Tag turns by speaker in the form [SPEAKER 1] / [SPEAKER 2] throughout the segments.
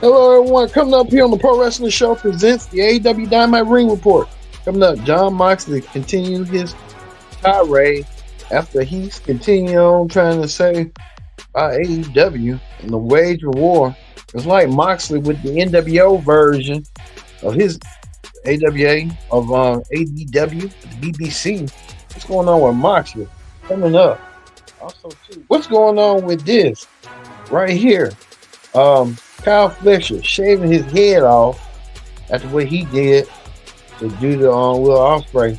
[SPEAKER 1] Hello, everyone. Coming up here on the Pro Wrestling Show presents the AEW Dynamite Ring Report. Coming up, John Moxley continued his tirade after he's continuing on trying to say about AEW and the wage of war. It's like Moxley with the NWO version of his AWA of AEW, the BBC. What's going on with Moxley? Coming up. Also, too, what's going on with this right here? Kyle Fletcher shaving his head off after what he did to do to Will Ospreay.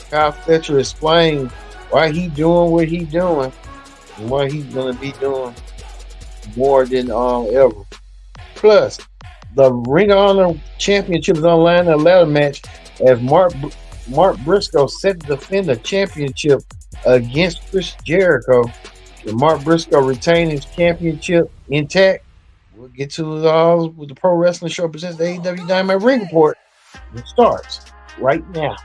[SPEAKER 1] Kyle Fletcher explained why he doing what he doing and why he's gonna be doing more than ever. Plus, the Ring of Honor Championship is online in a ladder match as Mark Brisco set to defend the championship against Chris Jericho. And Mark Brisco retained his championship intact. We'll get to it all with the Pro Wrestling Show presents the AEW Dynamite Ring Report. It starts right now.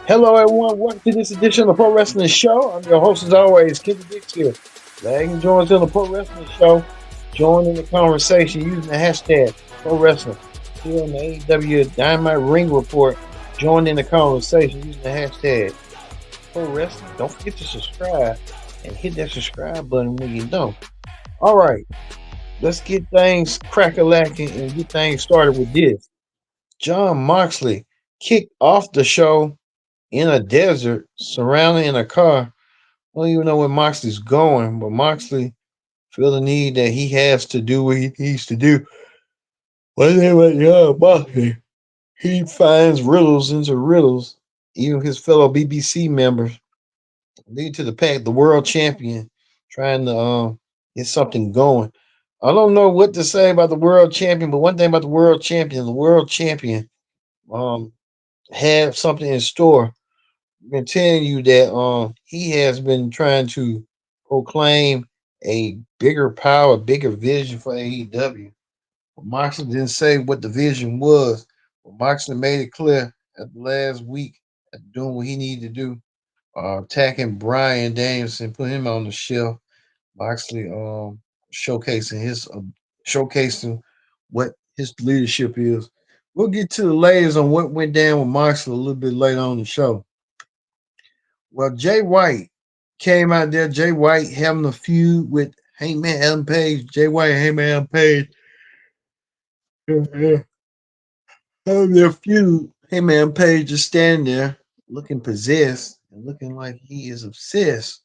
[SPEAKER 1] Hello, everyone. Welcome to this edition of the Pro Wrestling Show. I'm your host, as always, Kenny Dix here. Glad you can join us on the Pro Wrestling Show. Join in the conversation using the hashtag Pro Wrestling. Here on the AEW Dynamite Ring Report. Join in the conversation using the hashtag Pro Wrestling. Don't forget to subscribe and hit that subscribe button when you don't. All right, let's get things crack-a-lacking and get things started with this. John Moxley kicked off the show in a desert, surrounded in a car. I don't even know where Moxley's going, but Moxley feel the need that he has to do what he needs to do. One thing about John Moxley, he finds riddles into riddles. Even his fellow BBC members lead to the pack, the world champion, trying to get something going. I don't know what to say about the world champion, but one thing about the world champion um have something in store. I've been telling you that he has been trying to proclaim a bigger power, bigger vision for AEW. But Moxley didn't say what the vision was, but Moxley made it clear at the last week at doing what he needed to do, attacking Brian Danielson, put him on the shelf. Moxley showcasing his showcasing what his leadership is. We'll get to the latest on what went down with Moxley a little bit later on the show. Well, Jay White came out there. Jay White having a feud with Hangman Adam Page. Jay White and Hangman Adam Page having their feud. Hangman Adam Page just standing there looking possessed and looking like he is obsessed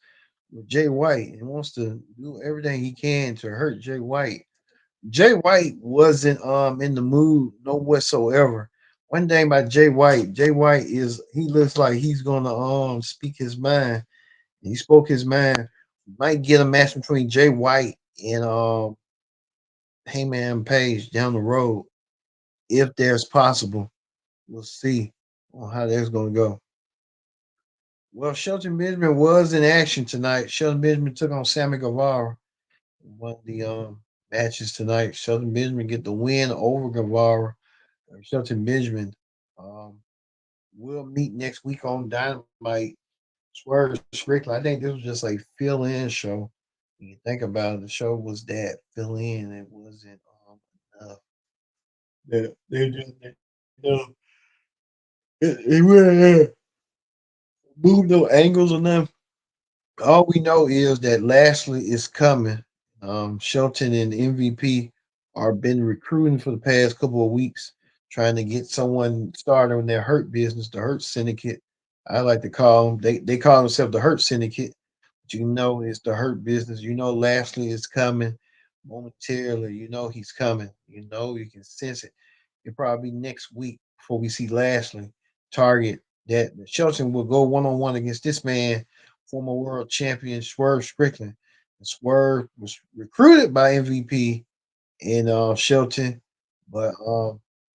[SPEAKER 1] with Jay White and wants to do everything he can to hurt Jay White. Jay White wasn't in the mood no whatsoever. One thing about Jay White is he looks like he's gonna speak his mind. He spoke his mind. Might get a match between Jay White and Heyman Page down the road if there's possible. We'll see on how that's gonna go. Well, Shelton Benjamin was in action tonight. Shelton Benjamin took on Sammy Guevara in one of the matches tonight. Shelton Benjamin get the win over Guevara. Shelton Benjamin um, will meet next week on Dynamite. Swerve Strickland. I think this was just a fill-in show. When you think about it, the show was that fill-in. It wasn't enough. They just they really moved no angles or nothing. All we know is that Lashley is coming. Shelton and MVP are been recruiting for the past couple of weeks, trying to get someone started in their Hurt business, the Hurt Syndicate. I like to call them. They call themselves the Hurt Syndicate, but you know it's the Hurt business. You know Lashley is coming momentarily. You know he's coming. You know you can sense it. It'll probably be next week before we see Lashley target that Shelton will go one on one against this man, former world champion Swerve Strickland. And Swerve was recruited by MVP and Shelton, but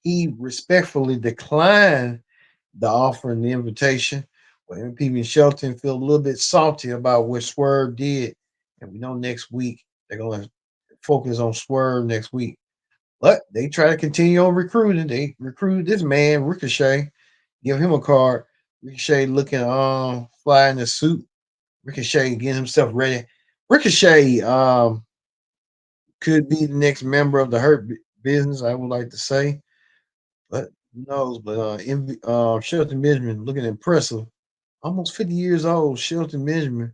[SPEAKER 1] he respectfully declined the offer and the invitation. But MVP and Shelton feel a little bit salty about what Swerve did, and we know next week they're going to focus on Swerve next week. But they try to continue on recruiting. They recruited this man, Ricochet, give him a card. Ricochet looking fly in the suit. Ricochet getting himself ready. Ricochet could be the next member of the Business. I would like to say, but who knows? But Shelton Benjamin looking impressive. Almost 50 years old, Shelton Benjamin,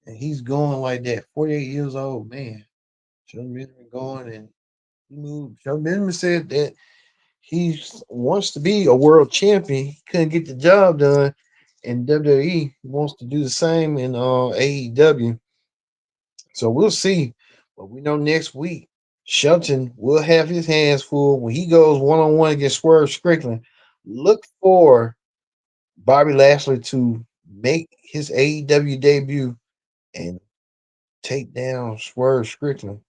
[SPEAKER 1] and he's going like that. 48 years old, man. Shelton Benjamin going and he moved. Shelton Benjamin said that he wants to be a world champion. He couldn't get the job done in WWE. He wants to do the same in AEW. So we'll see. But we know next week Shelton will have his hands full when he goes one on one against Swerve Strickland. Look for Bobby Lashley to make his AEW debut and take down Swerve Strickland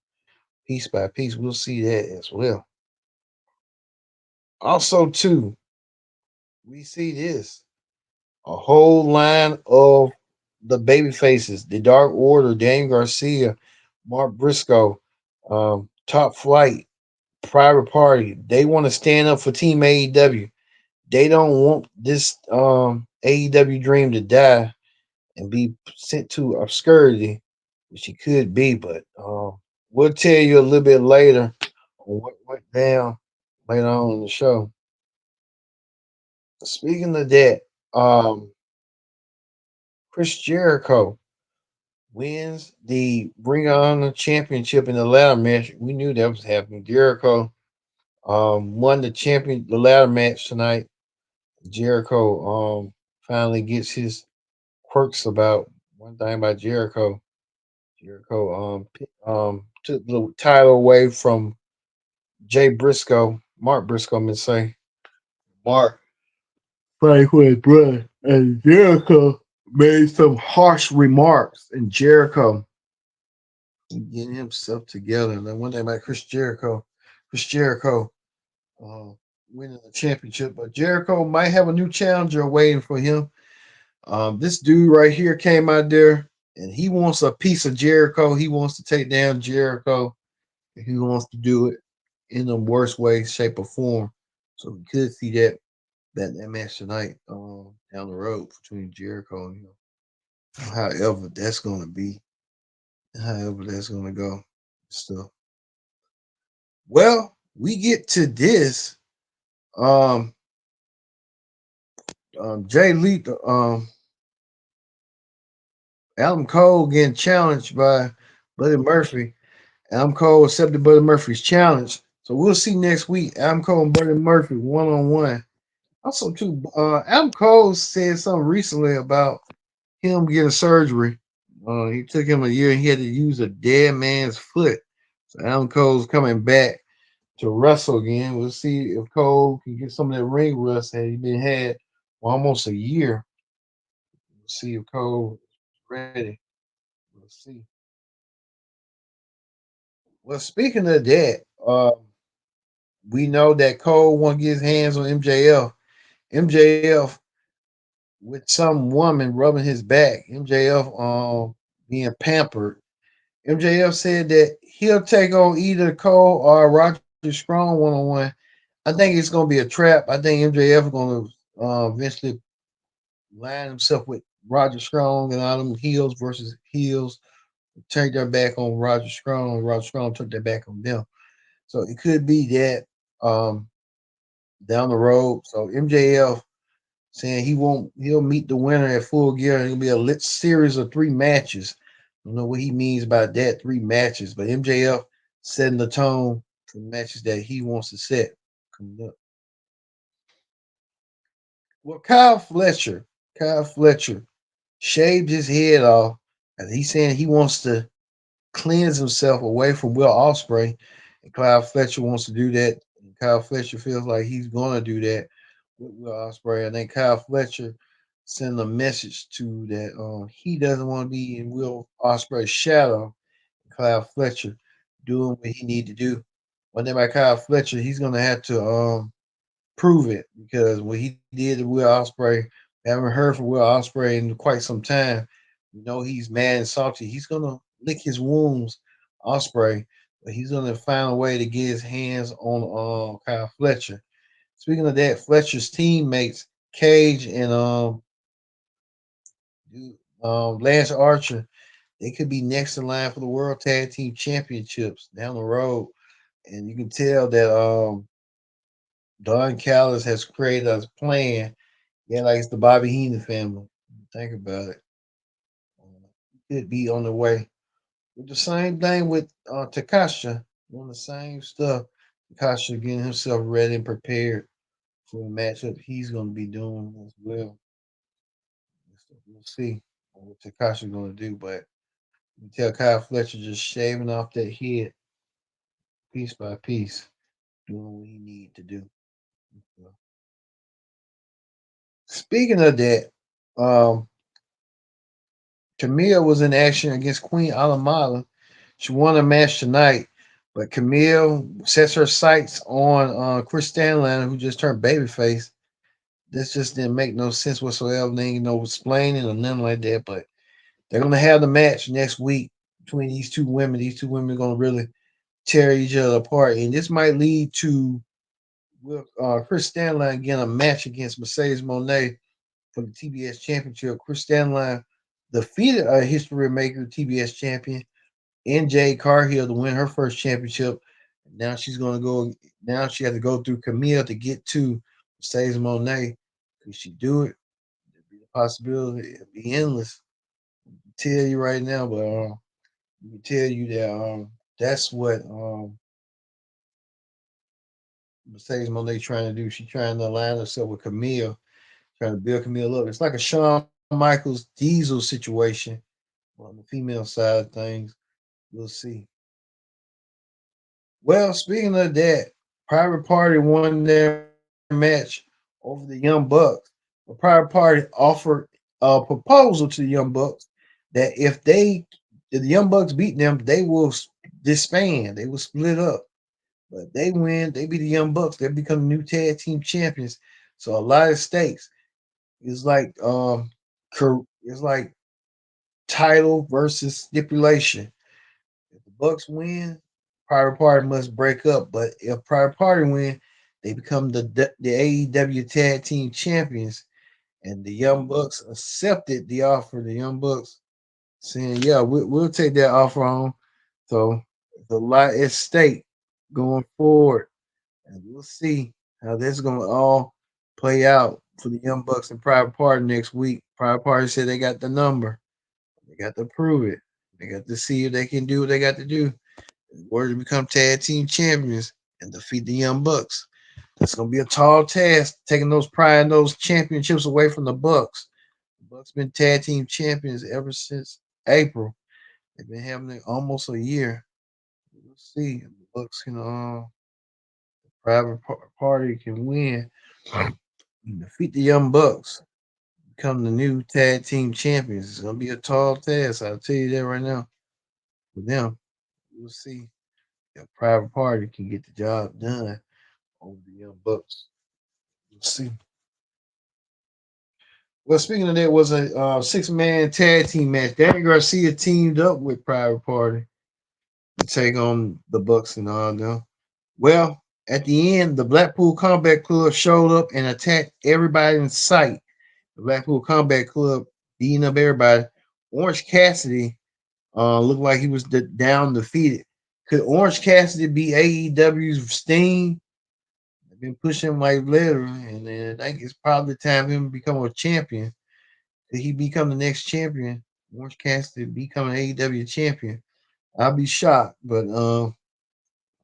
[SPEAKER 1] piece by piece. We'll see that as well. Also, too, we see this a whole line of the baby faces, the Dark Order, Daniel Garcia, Mark Briscoe, Top Flight, Private Party. They want to stand up for Team AEW. They don't want this AEW dream to die and be sent to obscurity, which he could be. But we'll tell you a little bit later on what went down later on in the show. Speaking of that, Chris Jericho wins the Bring On the Championship in the ladder match. We knew that was happening. Jericho won the ladder match tonight. Jericho finally gets his quirks about one thing about Jericho. Jericho took the title away from Jay Briscoe, Mark Briscoe, I'm gonna say. Mark fight with his brother, and Jericho made some harsh remarks, and Jericho getting himself together. And then one thing about Chris Jericho uh, winning the championship, but Jericho might have a new challenger waiting for him. This dude right here came out there, and he wants a piece of Jericho. He wants to take down Jericho. And he wants to do it in the worst way, shape, or form. So we could see that match tonight down the road between Jericho and him. However, that's going to be, however that's going to go. So, well, we get to this. Um, Jay Lee, Adam Cole getting challenged by Buddy Murphy. Adam Cole accepted Buddy Murphy's challenge. So we'll see next week. Adam Cole and Buddy Murphy one on one. Also, too, Adam Cole said something recently about him getting surgery. He took him a year and he had to use a dead man's foot. So Adam Cole's coming back to wrestle again. We'll see if Cole can get some of that ring rust that he been had for almost a year. We'll see if Cole is ready. We'll see. Well, speaking of that, we know that Cole won't get his hands on MJF. MJF with some woman rubbing his back. MJF being pampered. MJF said that he'll take on either Cole or Roger Strong one on one. I think it's gonna be a trap. I think MJF is gonna eventually line himself with Roger Strong and all them heels versus heels. Take their back on Roger Strong. Roger Strong took their back on them. So it could be that um, down the road. So MJF saying he'll meet the winner at Full Gear. It'll be a lit series of 3 matches. I don't know what he means by that, 3 matches, but MJF setting the tone for matches that he wants to set coming up. Well, Kyle Fletcher shaved his head off, and he's saying he wants to cleanse himself away from Will Ospreay, and Kyle Fletcher wants to do that. And Kyle Fletcher feels like he's going to do that with Will Ospreay. I think Kyle Fletcher sent a message to that he doesn't want to be in Will Ospreay's shadow. Kyle Fletcher doing what he need to do. One thing about Kyle Fletcher, he's going to have to prove it because what he did to Will Ospreay, haven't heard from Will Ospreay in quite some time. You know he's mad and salty. He's gonna lick his wounds, Ospreay, but he's gonna find a way to get his hands on Kyle Fletcher. Speaking of that, Fletcher's teammates Cage and Lance Archer, they could be next in line for the World Tag Team Championships down the road. And you can tell that Don Callis has created a plan. Yeah, like it's the Bobby Heenan family. Think about it. Could be on the way. With the same thing with Takasha, doing the same stuff. Takasha getting himself ready and prepared for a matchup he's going to be doing as well. So we'll see what Takasha's going to do, but you tell Kyle Fletcher just shaving off that head piece by piece, doing what he need to do. So, speaking of that, um, Camille was in action against Queen Alamala. She won a match tonight, but Camille sets her sights on Chris Stanley, who just turned babyface. This just didn't make no sense whatsoever. There ain't no explaining or nothing like that. But they're gonna have the match next week between these two women. These two women are gonna really tear each other apart, and this might lead to Chris Stanley getting a match against Mercedes Monet for the TBS Championship. Chris Stanley defeated a history maker, TBS champion, NJ Carhill, to win her first championship. Now she's gonna go. Now she had to go through Camille to get to Mercedes Monet. Could she do it? There'd be a possibility. It'd be endless. I tell you right now, but let me tell you that that's what Mercedes Monet trying to do. She's trying to align herself with Camille, trying to build Camille up. It's like a Shawn Michaels Diesel situation on the female side of things. We'll see. Well, speaking of that, Private Party won their match over the Young Bucks. The Private Party offered a proposal to the Young Bucks that if the Young Bucks beat them, they will disband. They will split up. But they win, they beat the Young Bucks. They become new tag team champions. So a lot of stakes. It's like it's like title versus stipulation. If the Bucks win, Private Party must break up. But if Private Party win, they become the AEW Tag Team Champions. And the Young Bucks accepted the offer. The Young Bucks saying, "Yeah, we'll take that offer on." So the lot at stake going forward, and we'll see how this is going to all play out for the Young Bucks and Private Party next week. Private Party said they got the number. They got to prove it. They got to see if they can do what they got to do in order to become tag team champions and defeat the Young Bucks. That's gonna be a tall task, taking those pride and those championships away from the Bucks. The Bucks been tag team champions ever since April. They've been having it almost a year. We'll see if the Bucks can party can win and defeat the Young Bucks, become the new tag team champions. It's gonna be a tall task. I'll tell you that right now. For them, we'll see if Private Party can get the job done over the Young Bucks. We'll see. Well, speaking of that, was a six-man tag team match. Danny Garcia teamed up with Private Party to take on the Bucks and all them. Well, at the end, the Blackpool Combat Club showed up and attacked everybody in sight. The Blackpool Combat Club beating up everybody. Orange Cassidy looked like he was down defeated. Could Orange Cassidy be AEW's Sting? They've been pushing him like letter, and then I think it's probably time for him to become a champion. Did he become the next champion? Orange Cassidy become an AEW champion. I'll be shocked, but who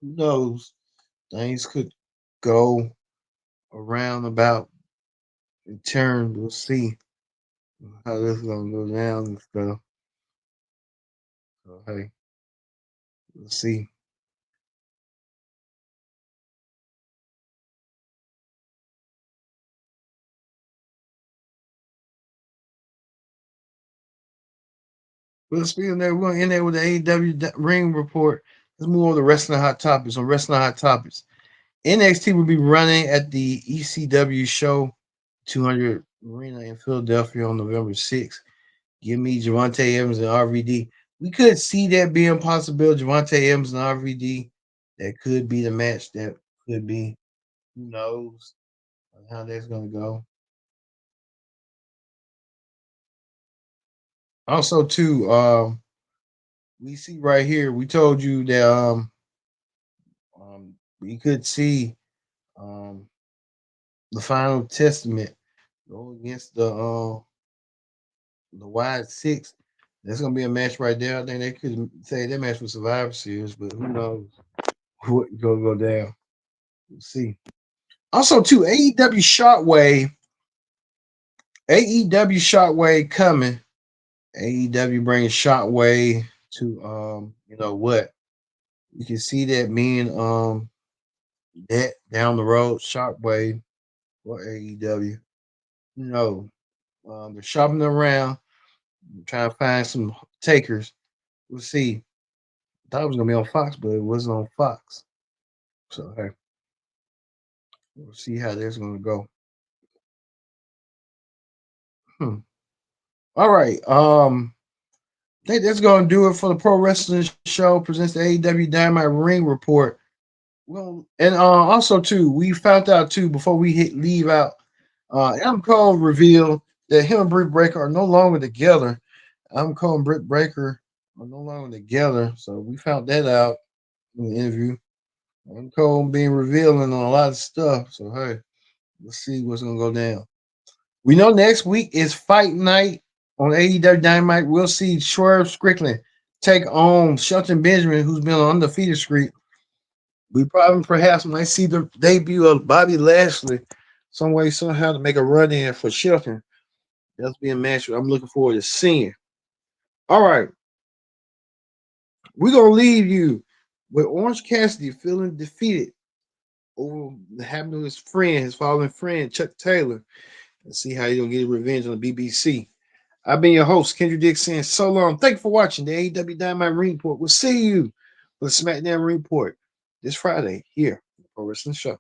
[SPEAKER 1] knows? Things could go around about in turn. We'll see how this is gonna go down and stuff. So hey, we'll see. But speaking of that, we're gonna end there with the AEW ring report. Let's move on to wrestling hot topics. On wrestling hot topics, NXT will be running at the ECW show 200 Arena in Philadelphia on November 6th. Give me Javante Evans and RVD. We could see that being possible. Javante Evans and RVD. That could be the match. That could be. Who knows how that's going to go. Also, too, we see right here. We told you that we could see um the final testament go against the wide six. That's gonna be a match right there. I think they could say that match was Survivor Series, but who knows what gonna go down. We'll see. Also, too, AEW Shockwave coming. AEW bringing Shockwave to you know what? You can see that being that down the road, Shockwave for AEW. You know, they're shopping around, trying to find some takers. We'll see. I thought it was gonna be on Fox, but it wasn't on Fox. So hey, we'll see how that's gonna go. Hmm. All right. I think that's gonna do it for the Pro Wrestling Show. Presents the AEW Dynamite Ring Report. Well, and also too, we found out too before we leave out. Adam Cole revealed that him and Britt Baker are no longer together. Adam Cole and Britt Baker are no longer together. So we found that out in the interview. Adam Cole being revealing on a lot of stuff. So hey, let's see what's gonna go down. We know next week is Fight Night on AEW Dynamite. We'll see Swerve Strickland take on Shelton Benjamin, who's been on undefeated streak. We probably perhaps might see the debut of Bobby Lashley some way, somehow to make a run in for Shelton. That's be a match I'm looking forward to seeing. All right. We're gonna leave you with Orange Cassidy feeling defeated over the happening to his friend, his fallen friend, Chuck Taylor, and see how he's gonna get revenge on the BBC. I've been your host, Kendrick Dick, saying so long. Thank you for watching the AEW Dynamite Ring Report. We'll see you for the SmackDown Ring Report this Friday here on Pro Wrestling Show.